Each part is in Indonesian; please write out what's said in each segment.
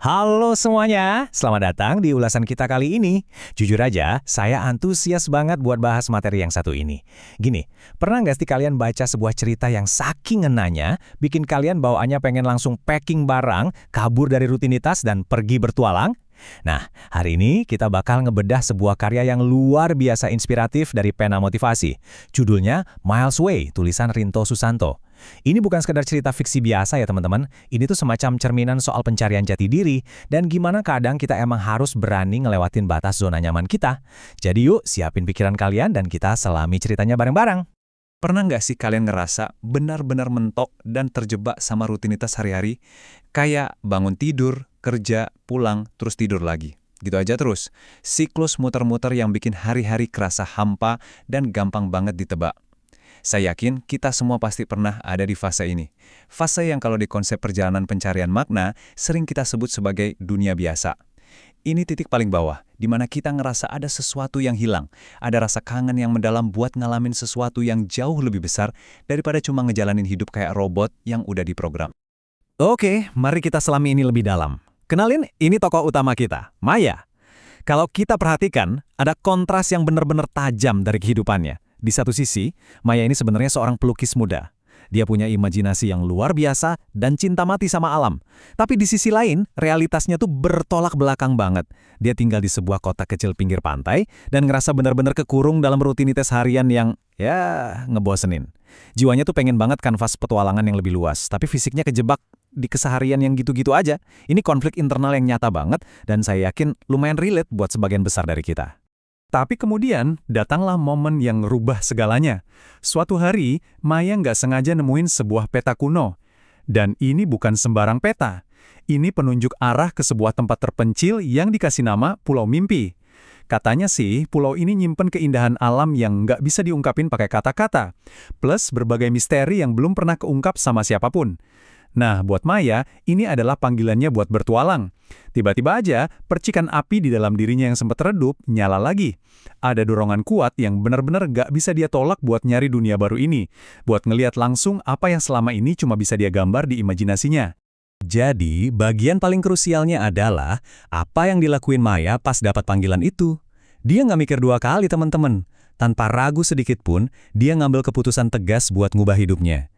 Halo semuanya, selamat datang di ulasan kita kali ini. Jujur aja, saya antusias banget buat bahas materi yang satu ini. Gini, pernah nggak sih kalian baca sebuah cerita yang saking ngenanya, bikin kalian bawaannya pengen langsung packing barang, kabur dari rutinitas, dan pergi bertualang? Nah, hari ini kita bakal ngebedah sebuah karya yang luar biasa inspiratif dari pena motivasi. Judulnya Miles Way, tulisan Rinto Susanto. Ini bukan sekedar cerita fiksi biasa ya teman-teman, ini tuh semacam cerminan soal pencarian jati diri dan gimana kadang kita emang harus berani ngelewatin batas zona nyaman kita. Jadi yuk siapin pikiran kalian dan kita selami ceritanya bareng-bareng. Pernah nggak sih kalian ngerasa benar-benar mentok dan terjebak sama rutinitas hari-hari? Kayak bangun tidur, kerja, pulang, terus tidur lagi. Gitu aja terus. Siklus muter-muter yang bikin hari-hari kerasa hampa dan gampang banget ditebak. Saya yakin kita semua pasti pernah ada di fase ini. Fase yang kalau di konsep perjalanan pencarian makna, sering kita sebut sebagai dunia biasa. Ini titik paling bawah, di mana kita ngerasa ada sesuatu yang hilang. Ada rasa kangen yang mendalam buat ngalamin sesuatu yang jauh lebih besar daripada cuma ngejalanin hidup kayak robot yang udah diprogram. Oke, mari kita selami ini lebih dalam. Kenalin, ini tokoh utama kita, Maya. Kalau kita perhatikan, ada kontras yang benar-benar tajam dari kehidupannya. Di satu sisi, Maya ini sebenarnya seorang pelukis muda. Dia punya imajinasi yang luar biasa dan cinta mati sama alam. Tapi di sisi lain, realitasnya tuh bertolak belakang banget. Dia tinggal di sebuah kota kecil pinggir pantai dan ngerasa benar-benar kekurung dalam rutinitas harian yang, ngebosenin. Jiwanya tuh pengen banget kanvas petualangan yang lebih luas, tapi fisiknya kejebak di keseharian yang gitu-gitu aja. Ini konflik internal yang nyata banget dan saya yakin lumayan relate buat sebagian besar dari kita. Tapi kemudian, datanglah momen yang rubah segalanya. Suatu hari, Maya nggak sengaja nemuin sebuah peta kuno. Dan ini bukan sembarang peta. Ini penunjuk arah ke sebuah tempat terpencil yang dikasih nama Pulau Mimpi. Katanya sih, pulau ini nyimpen keindahan alam yang nggak bisa diungkapin pakai kata-kata. Plus berbagai misteri yang belum pernah keungkap sama siapapun. Nah, buat Maya, ini adalah panggilannya buat bertualang. Tiba-tiba aja, percikan api di dalam dirinya yang sempat redup, nyala lagi. Ada dorongan kuat yang benar-benar gak bisa dia tolak buat nyari dunia baru ini. Buat ngeliat langsung apa yang selama ini cuma bisa dia gambar di imajinasinya. Jadi, bagian paling krusialnya adalah apa yang dilakuin Maya pas dapat panggilan itu. Dia nggak mikir dua kali, teman-teman. Tanpa ragu sedikit pun, dia ngambil keputusan tegas buat ngubah hidupnya.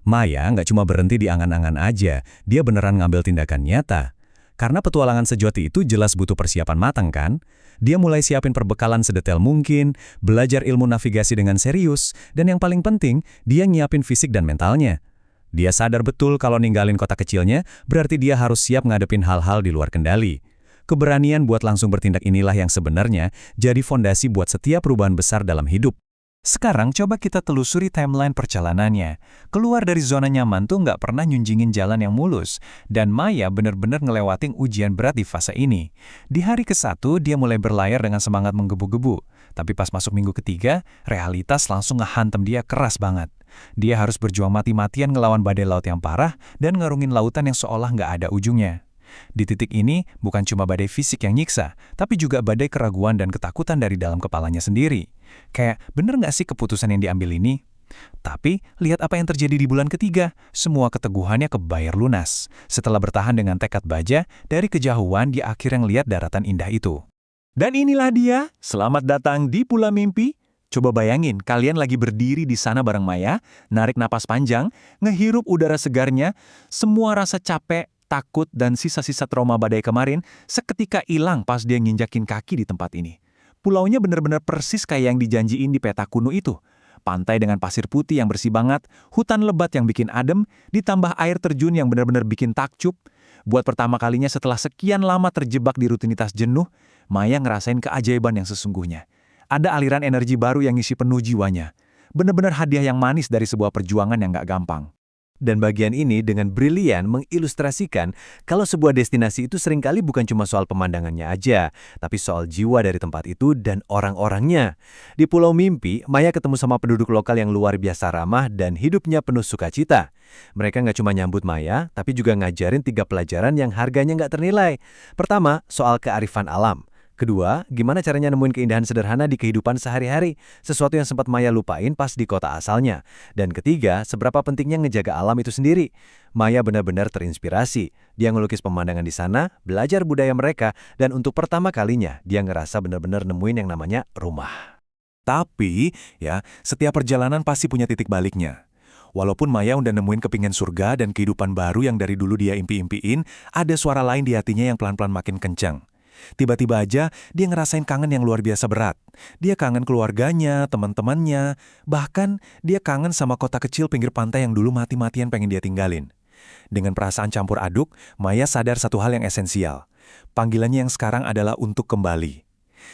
Maya nggak cuma berhenti di angan-angan aja, dia beneran ngambil tindakan nyata. Karena petualangan sejati itu jelas butuh persiapan matang kan? Dia mulai siapin perbekalan sedetail mungkin, belajar ilmu navigasi dengan serius, dan yang paling penting, dia nyiapin fisik dan mentalnya. Dia sadar betul kalau ninggalin kota kecilnya, berarti dia harus siap ngadepin hal-hal di luar kendali. Keberanian buat langsung bertindak inilah yang sebenarnya jadi fondasi buat setiap perubahan besar dalam hidup. Sekarang coba kita telusuri timeline perjalanannya. Keluar dari zona nyaman tuh nggak pernah nyunjingin jalan yang mulus. Dan Maya benar-benar ngelewatin ujian berat di fase ini. Di hari ke-1 dia mulai berlayar dengan semangat menggebu-gebu. Tapi pas masuk minggu ketiga, realitas langsung ngehantam dia keras banget. Dia harus berjuang mati-matian ngelawan badai laut yang parah dan ngarungin lautan yang seolah nggak ada ujungnya. Di titik ini, bukan cuma badai fisik yang nyiksa, tapi juga badai keraguan dan ketakutan dari dalam kepalanya sendiri. Kayak, bener nggak sih keputusan yang diambil ini? Tapi, lihat apa yang terjadi di bulan ketiga. Semua keteguhannya kebayar lunas. Setelah bertahan dengan tekad baja, dari kejauhan dia akhirnya ngeliat daratan indah itu. Dan inilah dia, selamat datang di Pulau Mimpi. Coba bayangin, kalian lagi berdiri di sana bareng Maya, narik napas panjang, ngehirup udara segarnya, semua rasa capek, takut, dan sisa-sisa trauma badai kemarin seketika hilang pas dia nginjakin kaki di tempat ini. Pulaunya benar-benar persis kayak yang dijanjiin di peta kuno itu. Pantai dengan pasir putih yang bersih banget, hutan lebat yang bikin adem, ditambah air terjun yang benar-benar bikin takjub. Buat pertama kalinya setelah sekian lama terjebak di rutinitas jenuh, Maya ngerasain keajaiban yang sesungguhnya. Ada aliran energi baru yang ngisi penuh jiwanya. Benar-benar hadiah yang manis dari sebuah perjuangan yang gak gampang. Dan bagian ini dengan brilian mengilustrasikan kalau sebuah destinasi itu seringkali bukan cuma soal pemandangannya aja, tapi soal jiwa dari tempat itu dan orang-orangnya. Di Pulau Mimpi, Maya ketemu sama penduduk lokal yang luar biasa ramah dan hidupnya penuh sukacita. Mereka nggak cuma nyambut Maya, tapi juga ngajarin 3 pelajaran yang harganya nggak ternilai. Pertama, soal kearifan alam. Kedua, gimana caranya nemuin keindahan sederhana di kehidupan sehari-hari, sesuatu yang sempat Maya lupain pas di kota asalnya. Dan ketiga, seberapa pentingnya ngejaga alam itu sendiri. Maya benar-benar terinspirasi. Dia ngelukis pemandangan di sana, belajar budaya mereka, dan untuk pertama kalinya dia ngerasa benar-benar nemuin yang namanya rumah. Tapi, ya, setiap perjalanan pasti punya titik baliknya. Walaupun Maya udah nemuin kepingin surga dan kehidupan baru yang dari dulu dia impi-impiin, ada suara lain di hatinya yang pelan-pelan makin kencang. Tiba-tiba aja dia ngerasain kangen yang luar biasa berat. Dia kangen keluarganya, teman-temannya, bahkan dia kangen sama kota kecil pinggir pantai yang dulu mati-matian pengen dia tinggalin. Dengan perasaan campur aduk, Maya sadar satu hal yang esensial. Panggilannya yang sekarang adalah untuk kembali.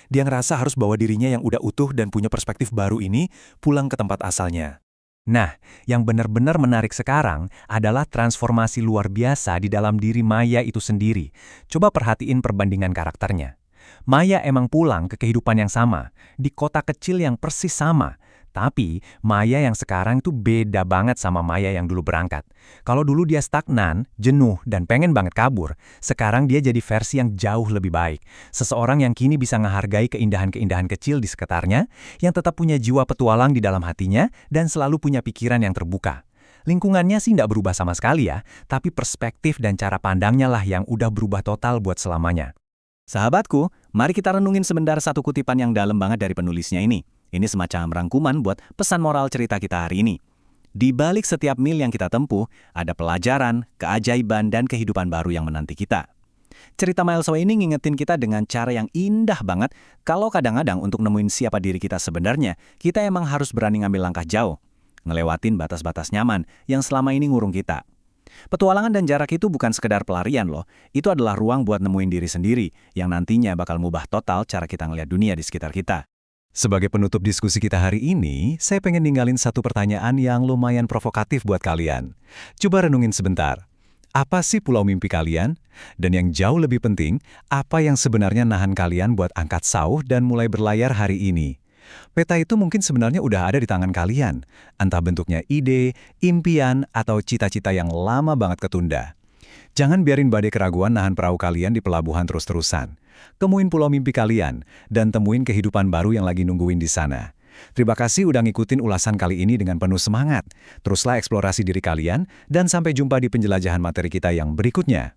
Dia ngerasa harus bawa dirinya yang udah utuh dan punya perspektif baru ini pulang ke tempat asalnya. Nah, yang benar-benar menarik sekarang adalah transformasi luar biasa di dalam diri Maya itu sendiri. Coba perhatiin perbandingan karakternya. Maya emang pulang ke kehidupan yang sama, di kota kecil yang persis sama. Tapi, Maya yang sekarang tuh beda banget sama Maya yang dulu berangkat. Kalau dulu dia stagnan, jenuh, dan pengen banget kabur, sekarang dia jadi versi yang jauh lebih baik. Seseorang yang kini bisa menghargai keindahan-keindahan kecil di sekitarnya, yang tetap punya jiwa petualang di dalam hatinya, dan selalu punya pikiran yang terbuka. Lingkungannya sih nggak berubah sama sekali ya, tapi perspektif dan cara pandangnya lah yang udah berubah total buat selamanya. Sahabatku, mari kita renungin sebentar satu kutipan yang dalam banget dari penulisnya ini. Ini semacam rangkuman buat pesan moral cerita kita hari ini. Di balik setiap mil yang kita tempuh, ada pelajaran, keajaiban, dan kehidupan baru yang menanti kita. Cerita Miles Away ini ngingetin kita dengan cara yang indah banget kalau kadang-kadang untuk nemuin siapa diri kita sebenarnya, kita emang harus berani ngambil langkah jauh, ngelewatin batas-batas nyaman yang selama ini ngurung kita. Petualangan dan jarak itu bukan sekedar pelarian loh, itu adalah ruang buat nemuin diri sendiri yang nantinya bakal mubah total cara kita ngeliat dunia di sekitar kita. Sebagai penutup diskusi kita hari ini, saya pengen ninggalin satu pertanyaan yang lumayan provokatif buat kalian. Coba renungin sebentar. Apa sih pulau mimpi kalian? Dan yang jauh lebih penting, apa yang sebenarnya nahan kalian buat angkat sauh dan mulai berlayar hari ini? Peta itu mungkin sebenarnya udah ada di tangan kalian, entah bentuknya ide, impian, atau cita-cita yang lama banget ketunda. Jangan biarin badai keraguan nahan perahu kalian di pelabuhan terus-terusan. Temuin pulau mimpi kalian, dan temuin kehidupan baru yang lagi nungguin di sana. Terima kasih udah ngikutin ulasan kali ini dengan penuh semangat. Teruslah eksplorasi diri kalian, dan sampai jumpa di penjelajahan materi kita yang berikutnya.